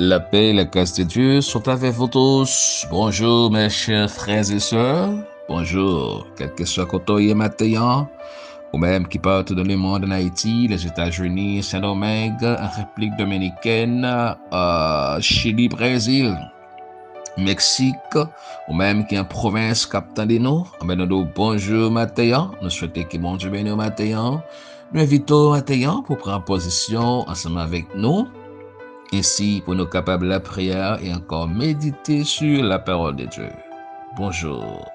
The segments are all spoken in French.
La paix et la grâce de Dieu sont avec vous tous. Bonjour mes chers frères et sœurs. Bonjour, quel que soit côté matin, ou même qui partent dans le monde en Haïti, les États-Unis, Saint-Domingue, en République dominicaine, Chili, Brésil, Mexique, ou même qui en province captant de nous. Nous bonjour matin. Nous souhaitons que mon Dieu bénisse matin. Nous invitons matin pour prendre position ensemble avec nous. Ainsi, pour nous capables de la prière et encore méditer sur la parole de Dieu. Bonjour.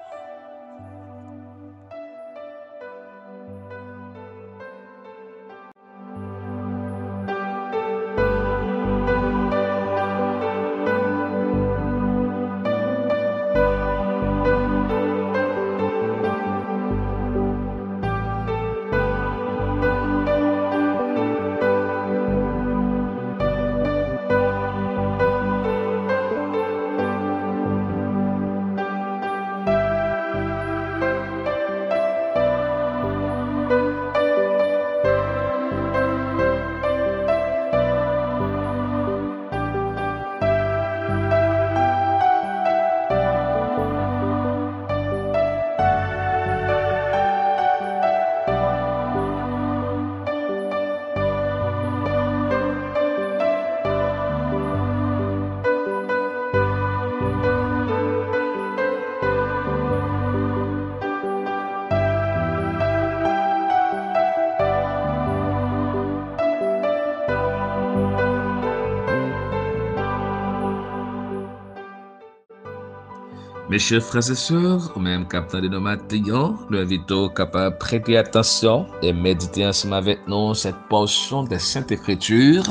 Mes chers frères et sœurs, ou même capteurs de nos matins, nous invitons à prêter attention et méditer ensemble avec nous cette portion des Saintes Écritures.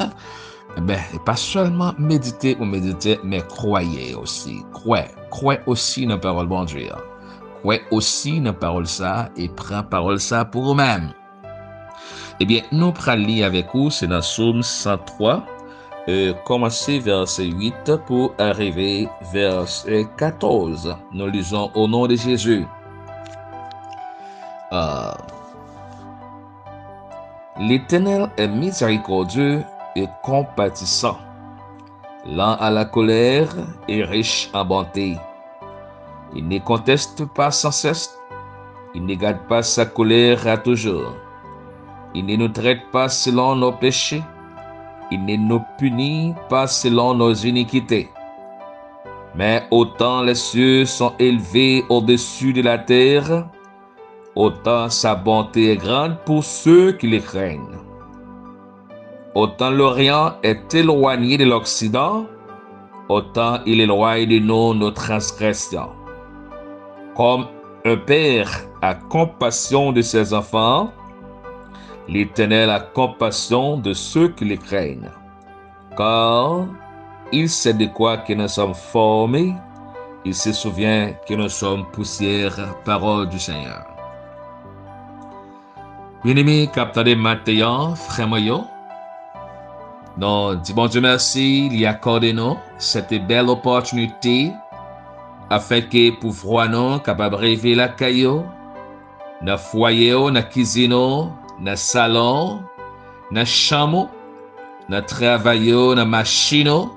Et pas seulement méditer ou méditer, mais croyez aussi. Croyez aussi dans la parole de Dieu. Croyez aussi dans la parole ça et prends parole ça pour vous-même. Nous prenons lire avec vous, c'est dans Psaume 103. Commencer verset 8 pour arriver verset 14. Nous lisons au nom de Jésus. L'Éternel est miséricordieux et compatissant, lent à la colère et riche en bonté. Il ne conteste pas sans cesse, il ne garde pas sa colère à toujours. Il ne nous traite pas selon nos péchés, il ne nous punit pas selon nos iniquités. Mais autant les cieux sont élevés au-dessus de la terre, autant sa bonté est grande pour ceux qui les craignent. Autant l'Orient est éloigné de l'Occident, autant il éloigne de nous nos transgressions. Comme un père a compassion de ses enfants, l'Éternel a compassion de ceux qui les craignent, car il sait de quoi que nous sommes formés, il se souvient que nous sommes poussière, parole du Seigneur. Bien-aimés, capteurs de matin, frère Moyo, nous disons bon Dieu merci, il y accorde nous cette belle opportunité afin que pour voir nous capable de rêver la caillou, dans le foyer, dans la cuisine, dans le salon, dans la chambre, dans le travail, dans la machine,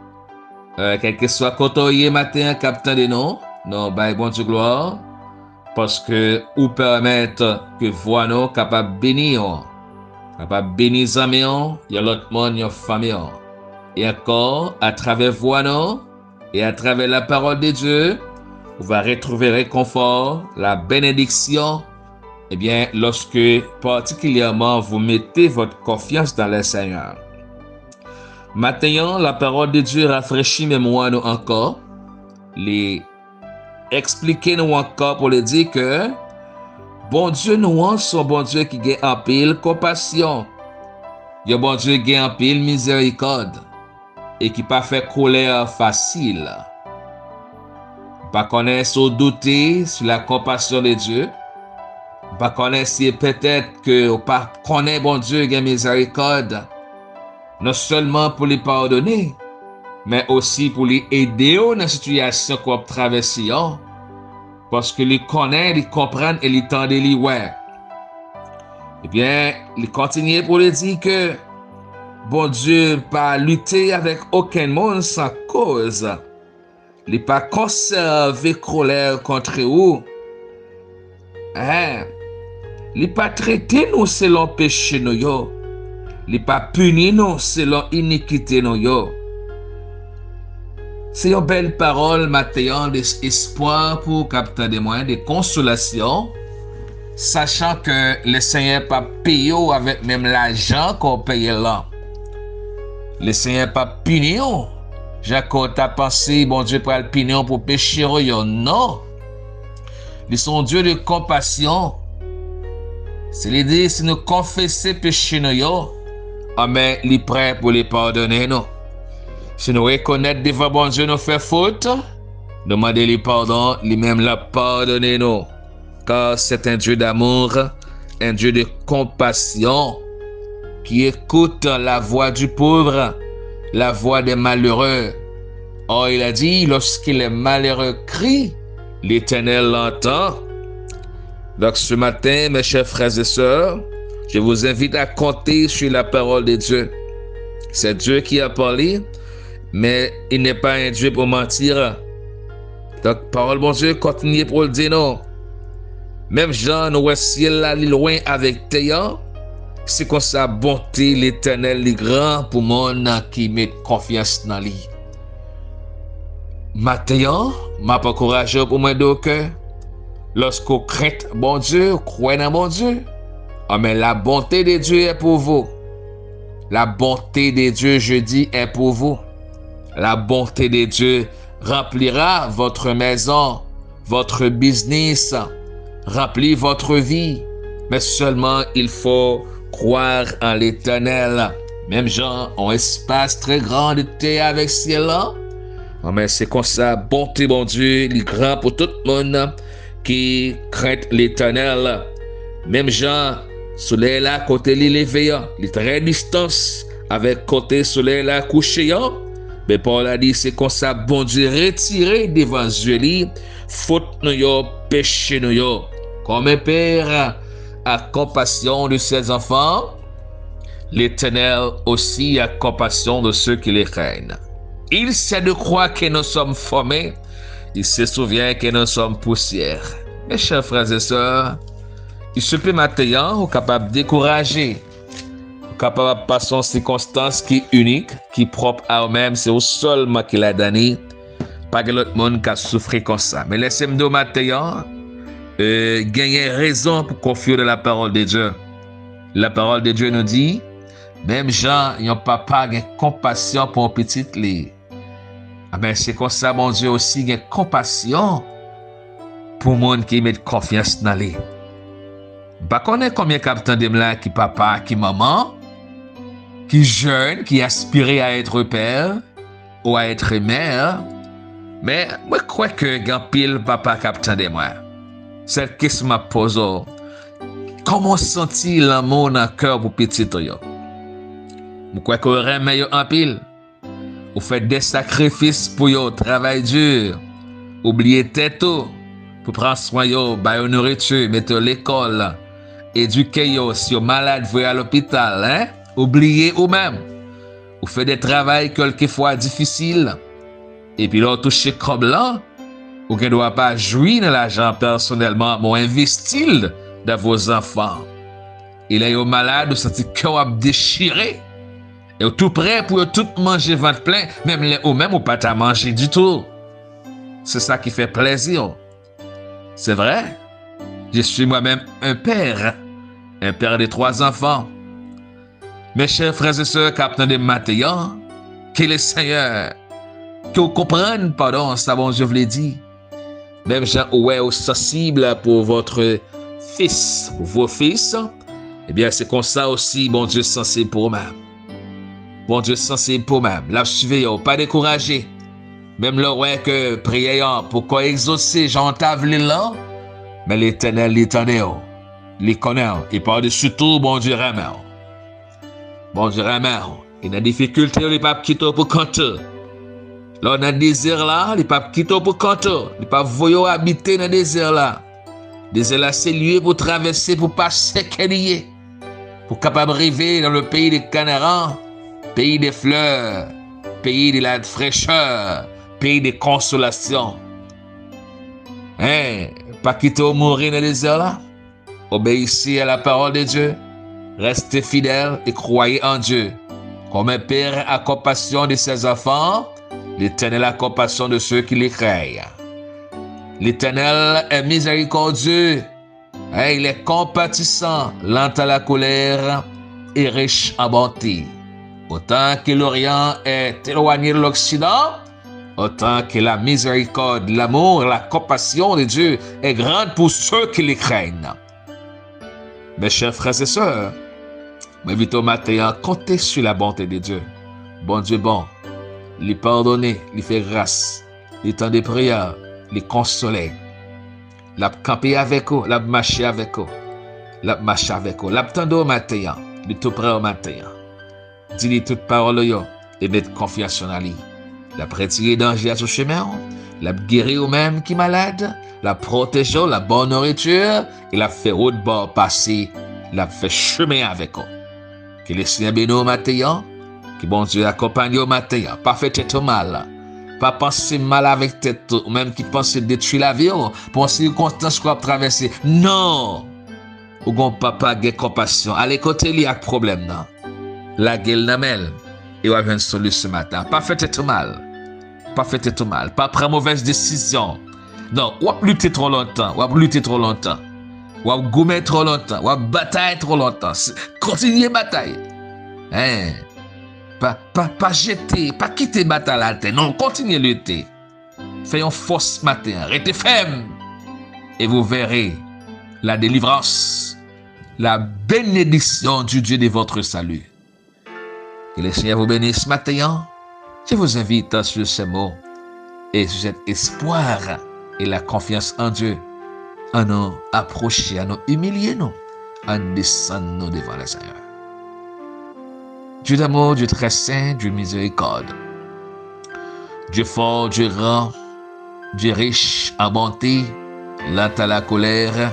quel que soit côté matin, captant de nous, nous bon Dieu gloire, parce que vous permettre que voix nous capable bénir, capable bénir les amis, il y a l'autre monde, il y a la famille. Et encore, à travers voix nous, et à travers la parole de Dieu, vous allez retrouver le réconfort, la bénédiction, lorsque particulièrement vous mettez votre confiance dans le Seigneur. Maintenant, la parole de Dieu rafraîchit mémoire nous encore, expliquer nous encore pour le dire que bon Dieu nous son bon Dieu qui gagne en pile compassion. Il y a bon Dieu qui gagne en pile miséricorde et qui pas fait colère facile. Pas connaître ou douter sur la compassion de Dieu. Pas connaître si peut-être que ou pas connaître bon Dieu qui a miséricorde. Non seulement pour les pardonner, mais aussi pour les aider dans la situation qu'on traverse. Parce que les connaît, les comprennent et les tendent les ouais. Il continue pour le dire que bon Dieu pas lutter avec aucun monde sans cause. Il pas conserver colère contre vous. Hein? Il pas traiter nous selon péché nous yo. Il pas punir nous selon iniquité nous yo. C'est une belle parole maintenant d'espoir pour capter des moyens de consolation, sachant que le Seigneur pas payé avec même l'argent qu'on paye là. Le Seigneur pas puni. Jacob t'a pensé, bon Dieu, pour le punir pour pécher, non. Ils sont Dieu de compassion. C'est l'idée, si nous confessons péché, mais il est prêt pour les pardonner, non. Si nous reconnaissons devant bon Dieu nous fait faute, demandez les pardon, lui-même l'a pardonné, nous. Car c'est un Dieu d'amour, un Dieu de compassion, qui écoute la voix du pauvre, la voix des malheureux. Or, il a dit, lorsqu'il est malheureux crie, l'Éternel l'entend. Donc, ce matin, mes chers frères et sœurs, je vous invite à compter sur la parole de Dieu. C'est Dieu qui a parlé, mais il n'est pas un Dieu pour mentir. Donc, parole bon Dieu, continuez pour le dire non. Même Jean, nous voici là, loin avec Théa. C'est comme ça, bonté, l'Éternel, est grand pour monde qui met confiance dans lui. Maintenant, m'a pas courageux pour moi que lorsqu'on craint bon Dieu, croit dans bon Dieu, mais la bonté de Dieu est pour vous. La bonté de Dieu, je dis, est pour vous. La bonté de Dieu remplira votre maison, votre business, remplit votre vie. Mais seulement il faut croire en l'Éternel. Même gens ont un espace très grand de terre avec ciel-là. Mais c'est comme ça, bonté bon Dieu, il est grand pour tout le monde qui craint l'Éternel. Même gens, soleil là, côté l'élevé, il est très distance avec côté soleil là couché. Mais Paul a dit, c'est comme ça, bon Dieu, retiré devant Dieu, faute nous, péché nous. Comme un père a compassion de ses enfants, l'Éternel aussi a compassion de ceux qui les craignent. Il sait de croire que nous sommes formés, il se souvient que nous sommes poussière. Mes chers frères et sœurs, il se peut maintenant, ou capable de décourager, capable de passer une circonstance qui est unique, qui est propre à eux-mêmes, c'est au seulement qu'il a donné, pas que l'autre monde qui a souffert comme ça. Mais laissez-moi dire maintenant, gagner raison pour confier de la parole de Dieu. La parole de Dieu nous dit, même gens, ils n'ont pas compassion pour un petit lit. Ben c'est comme ça, mon Dieu aussi, il y a compassion pour le monde qui met confiance dans lui. Bah, connaît combien capitaine de là qui papa, qui maman, qui jeune, qui aspire à être père ou à être mère. Mais moi, je crois que grand pile papa capitaine de moi. Cette question m'a posé. Comment sentir l'amour dans le cœur pour petit yo? Je crois qu'on aurait meilleur en pile. Vous faites des sacrifices pour yo, travail dur. Oubliez tête pour prendre soin yo, ba yo nourriture, mettre l'école, éduquer yo, si yo malade, vous à l'hôpital, hein? Oubliez vous-même. Vous faites des travails quelquefois difficiles. Et puis là, toucher comme là, vous ne doit pas jouir de l'argent personnellement, mais investir dans vos enfants. Et là, yo malade, vous sentez cœur déchiré. Et tout prêt pour tout manger ventre plein, même les ou même ou pas à manger du tout. C'est ça qui fait plaisir. C'est vrai. Je suis moi-même un père de 3 enfants. Mes chers frères et sœurs, capitaine de Mathéan, que le Seigneur, que vous compreniez, pardon, ça bon, je vous l'ai dit. Même gens ouais, sensible pour votre fils, pour vos fils, eh bien, c'est comme ça aussi, bon Dieu, censé pour moi. Bon Dieu, censé pour moi. La suivez, pas découragé. Même là, ouais, que prière pour qu'on exaucer, j'entave les là, mais l'Éternel, les connaît, et par-dessus tout, bon Dieu, ramène. Bon Dieu, ramène. Il y a des difficultés, les papes qui pour compter. Là, on a des désert là, les papes qui pour compter. Les papes voyons habiter dans le désert là. Désert là, c'est lieu pour traverser, pour passer qu'elle y est. Pour capable de arriver dans le pays des Canarans. pays des fleurs, pays de la fraîcheur, pays de consolation. Hein? Pas quitter au mourir dans le désert là. Obéissez à la parole de Dieu. Restez fidèles et croyez en Dieu. Comme un père a compassion de ses enfants, l'Éternel a compassion de ceux qui les craignent. L'Éternel est miséricordieux. Il est compatissant, lent à la colère et riche en bonté. Autant que l'Orient est éloigné de l'Occident, autant que la miséricorde, l'amour, la compassion de Dieu est grande pour ceux qui les craignent. Mes chers frères et sœurs, m'invite au matin à compter sur la bonté de Dieu. Bon Dieu bon, lui pardonner, lui faire grâce, lui temps de prière, lui consoler, la camper avec eux, la marcher avec eux, la marcher avec eux, la tendre au matin, lui tout près au matin. Dis-lui toute parole et mettre confiance en lui. La retirer danger à son chemin, la guérir ou même qui est malade, la protéger, la bonne nourriture et la faire route bord passer, la faire chemin avec eux. Que le Seigneur bénisse au matin, que bon Dieu accompagne au matin, pas faire tête mal, pas penser mal avec tête, ou même qui pense détruire la vie, pour une circonstance qu'on a traversée. Non! Ou gon papa a compassion. Allez côté li ak problème nan. La gueule namel. Et ou a une solution ce matin. Pas fait tête mal. Pas fait tête mal. Pas prendre mauvaise décision. Non, ou a lutter trop longtemps. Ou a lutter trop longtemps. Ou a gommer trop longtemps. Ou a bataille trop longtemps. Continuez bataille. Hein? Pas jeter, pas quitter bataille à la terre. Non, continuez lutter. Faites une force matin. Restez ferme. Et vous verrez la délivrance, la bénédiction du Dieu de votre salut. Que le Seigneur vous bénisse ce matin. Je vous invite sur ces mots et sur cet espoir et la confiance en Dieu à nous approcher, à nous humilier, nous, à descendre devant le Seigneur. Dieu d'amour, Dieu très saint, Dieu miséricorde, Dieu fort, Dieu grand, Dieu riche en bonté, lent à la colère,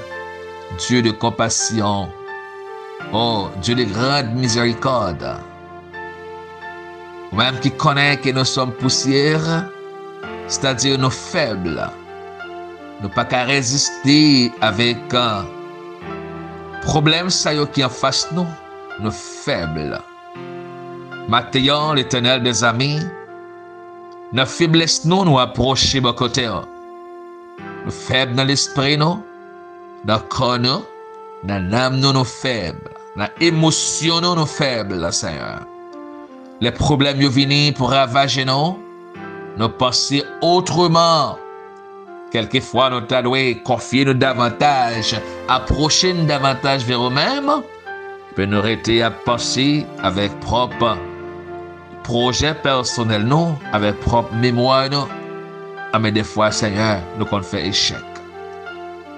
Dieu de compassion, oh Dieu de grande miséricorde, même qui connaît que nous sommes poussière, c'est-à-dire nous faibles, nous pas qu'à résister avec un problème ça qui en face nous faibles. Maintenant, l'Éternel des amis, nos faiblesses nous approcher de côté. Nous faibles dans l'esprit nous, dans le corps nous, dans l'âme nous faibles, dans l'émotion nous faibles, Seigneur. Les problèmes viennent pour ravager nous penser autrement. Quelquefois, nous devons confier nous davantage, approcher nous davantage vers nous-mêmes, puis nous arrêter à penser avec propre projet personnel, nous, avec propre mémoire, nous. Mais des fois, Seigneur, nous qu'on fait échec.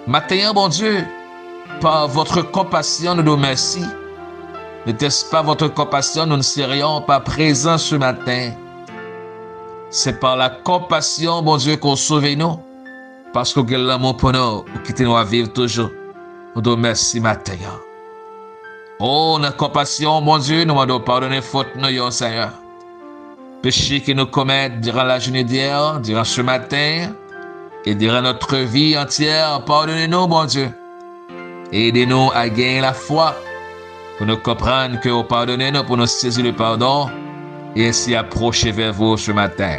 Maintenant, bon Dieu, par votre compassion, nous nous merci. N'était-ce pas votre compassion, nous ne serions pas présents ce matin. C'est par la compassion, bon Dieu, qu'on sauve nous. Parce que l'amour pour nous, ou quitter nous à vivre toujours. Nous nous merci matin. Oh, notre compassion, mon Dieu, nous devons pardonner faute nous, Seigneur. Péché que nous commettons durant la journée d'hier, durant ce matin, et durant notre vie entière, pardonnez-nous, mon Dieu. Aidez-nous à gagner la foi, pour nous comprendre que vous pardonnez-nous, pour nous saisir le pardon, et ainsi approcher vers vous ce matin.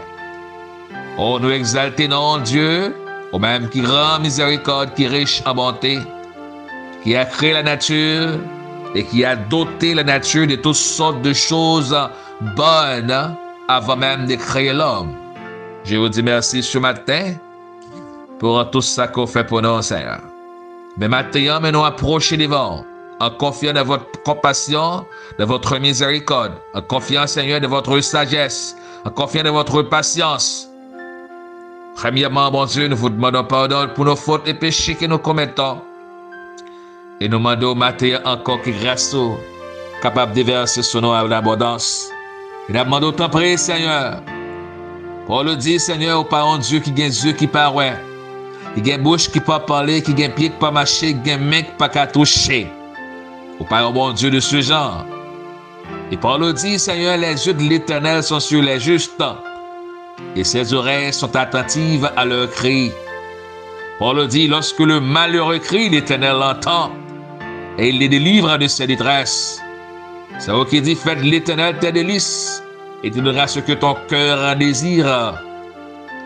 Oh, nous exaltons Dieu, au même qui grand miséricorde, qui est riche en bonté, qui a créé la nature, et qui a doté la nature de toutes sortes de choses bonnes avant même de créer l'homme. Je vous dis merci ce matin pour tout ça qu'on fait pour nous, Seigneur. Mais maintenant, nous approcher devant, en confiant dans votre compassion, de votre miséricorde, en confiant, Seigneur, de votre sagesse, en confiant de votre patience. Premièrement, bon Dieu, nous vous demandons pardon pour nos fautes et péchés que nous commettons. Et nous demandons matin encore que grâce capable de verser sur nous à l'abondance. Et nous demandons tant prier, Seigneur. Pour le dire, Seigneur, au parent Dieu qui a des yeux qui parlent, qui a une bouche qui peut parler, qui a un pied qui peut marcher, qui a une main qui peut toucher. Au parent bon Dieu de ce genre. Et Paul dit, Seigneur, les yeux de l'Éternel sont sur les justes, et ses oreilles sont attentives à leurs cris. Paul dit, lorsque le malheureux crie, l'Éternel l'entend, et il les délivre de ses détresses. C'est eux qui dit, fais de l'Éternel tes délices, et tu donneras ce que ton cœur en désire.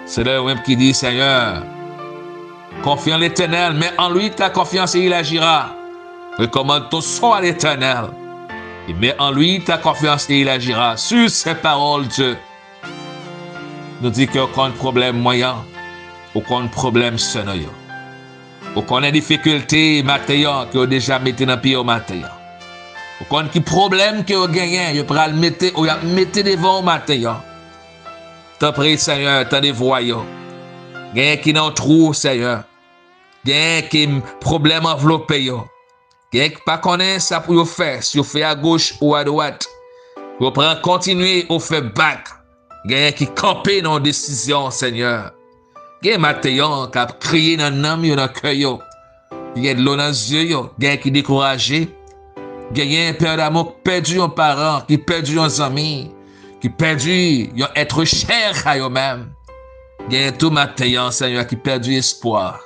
C'est là même qui dit, Seigneur, confie en l'Éternel, mets en lui ta confiance et il agira. Recommande ton sort à l'Éternel, et mets en lui ta confiance et il agira. Sur ces paroles, Dieu nous dit qu'il n'y a aucun problème moyen, aucun problème sonore, aucune difficulté matérielle que vous déjà mettez dans le pied au matin. Aucun problème que vous gagnez, vous pouvez le mettre devant au matin. T'en prie, Seigneur, t'en dévoyons. Gagne qui n'en trou, Seigneur. Gagne qui problème enveloppé. Gagne qui pas connaît ça pour vous faire, si vous faites à gauche ou à droite. Vous prenez continuer ou fait back. Gagne qui camper dans décision, Seigneur. Gagne matin qui a crié dans l'âme, dans le cœur. Gagne de l'eau dans les yeux. Gagne qui découragé. Gagne un père d'amour qui perdu un parent, qui perdu un ami, qui perdu un être cher à eux-mêmes. Gagne tout matin, Seigneur, qui perdu espoir.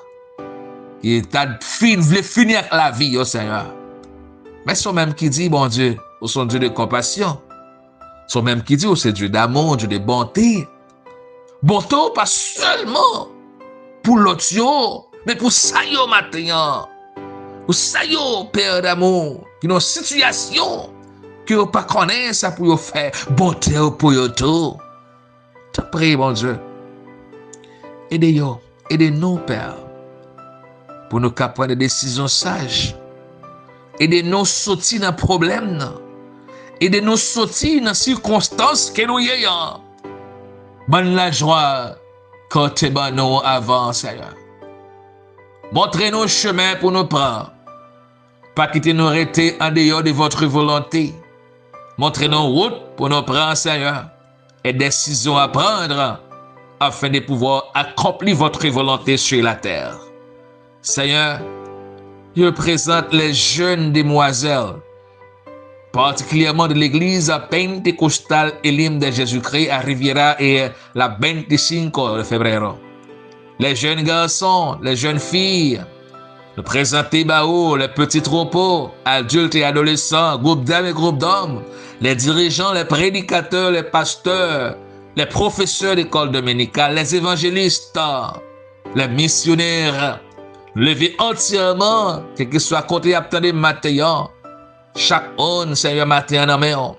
Qui t'a voulu finir avec la vie, Seigneur. Mais c'est même qui dit, bon Dieu, vous sont Dieu de compassion. C'est même qui dit, c'est Dieu d'amour, Dieu de bonté. Bonté, pas seulement pour l'autre, mais pour ça, matin. Pour ça, Père d'amour, qui ont une situation que vous ne connaissez pas ça pour vous faire. Bonté pour vous tout. Je prie, mon Dieu. Aidez-nous, Père, pour nous prendre des décisions sages. Aidez-nous à sortir dans le problème. Aidez-nous à sortir dans les circonstances que nous ayons. Bonne la joie quand tu es bon nous avant, Seigneur. Montrez-nous le chemin pour nous prendre. Pas quitter nous arrêter en dehors de votre volonté. Montrez-nous route pour nous prendre, Seigneur, et décisions à prendre afin de pouvoir accomplir votre volonté sur la terre. Seigneur, je présente les jeunes demoiselles, particulièrement de l'église pentecostale Elim de Jésus-Christ à Riviera et la 25 de février. Les jeunes garçons, les jeunes filles, nous présenter les petits troupeaux, adultes et adolescents, groupes d'hommes et groupes d'hommes, les dirigeants, les prédicateurs, les pasteurs, les professeurs d'école dominicale, les évangélistes, les missionnaires, lever entièrement, quel que soit côté attendez matin, chaque homme, Seigneur, matin en main,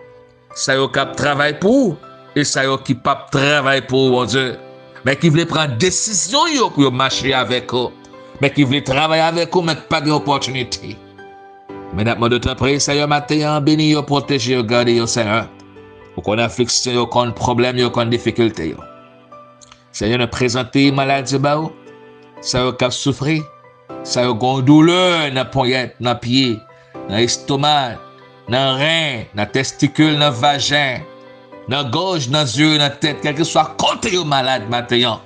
ça y est qui travaille pour, et ça y est qui pas travaille pour, mon Dieu, mais qui voulait prendre décision pour marcher avec eux. Mais qui voulait travailler avec eux, mais pas d'opportunité. Maintenant, de temps après, Seigneur, matin, béni, protégez, gardez, Seigneur. Pour qu'on ait affliction, qu'on ait problème, qu'on ait difficulté. Seigneur, nous présenter maladie, Seigneur, qui a souffert. Seigneur, qui a douleur dans la poignette, dans le pied, dans l'estomac, dans le rein, dans le testicule, dans le vagin, dans la gorge, dans les yeux, dans la tête, quel que soit côté malade, matin.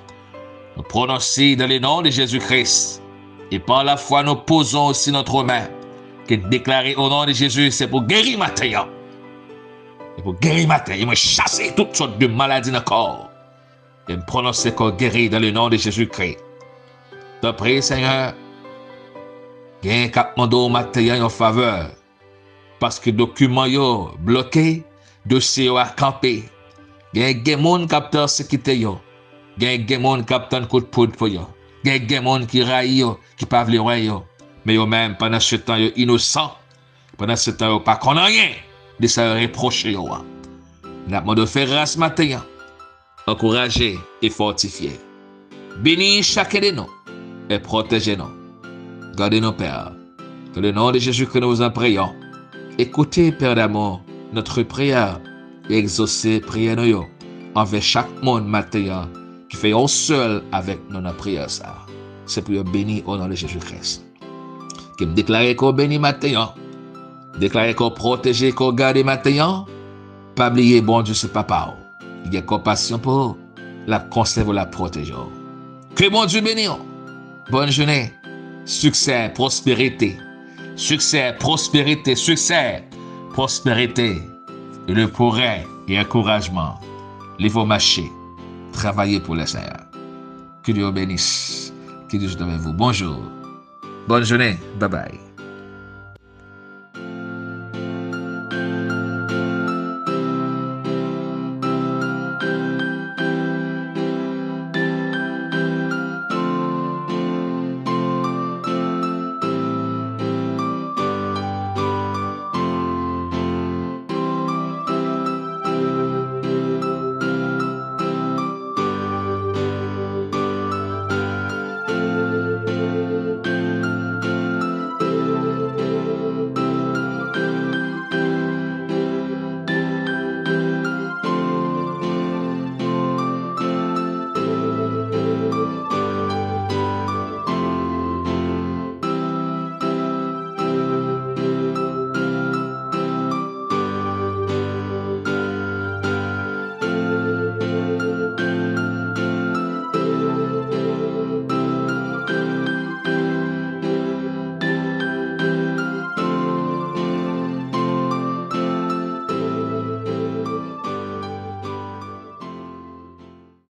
Nous prononçons dans le nom de Jésus-Christ. Et par la foi, nous posons aussi notre main. Que déclarer au nom de Jésus, c'est pour guérir matin. Et pour guérir matin, il m'a chassé toutes sortes de maladies dans le corps. Et me prononcer qu'on guérit dans le nom de Jésus-Christ. Je prie, Seigneur, qu'il y ait un cap au matin en faveur. Parce que les documents sont bloqués, les dossiers sont campés. Il y a des gens qui ont persécuté. Il y a des gens qui ont un coup de poudre pour eux. Il y a des gens qui raillent, qui ne peuvent pas voir. Mais eux-mêmes, pendant ce temps, ils sont innocents. Pendant ce temps, ils ne connaissent rien de se reprocher. Nous avons de faire grâce matin, encourager et fortifier. Bénis chacun de nous et protégez-nous. Gardez-nous, Père. Dans le nom de Jésus que nous vous en prions. Écoutez, Père d'amour, notre prière et exaucez prière nous envers chaque monde matin qui fait un seul avec nous dans prière. C'est pour bénir au nom de Jésus-Christ. Qui me déclare qu'on bénit matin, déclare qu'on protège, qu'on garde matin, pas oublier, bon Dieu, c'est papa. Il y a compassion pour la conserve, la protéger. Que bon Dieu bénisse. Bonne journée. Succès, prospérité. Succès, prospérité, succès, prospérité. et le progrès et encouragement. Il faut marcher, travailler pour le Seigneur. Que Dieu bénisse. Que Dieu soit avec vous. Bonjour. Bonne journée. Bye bye.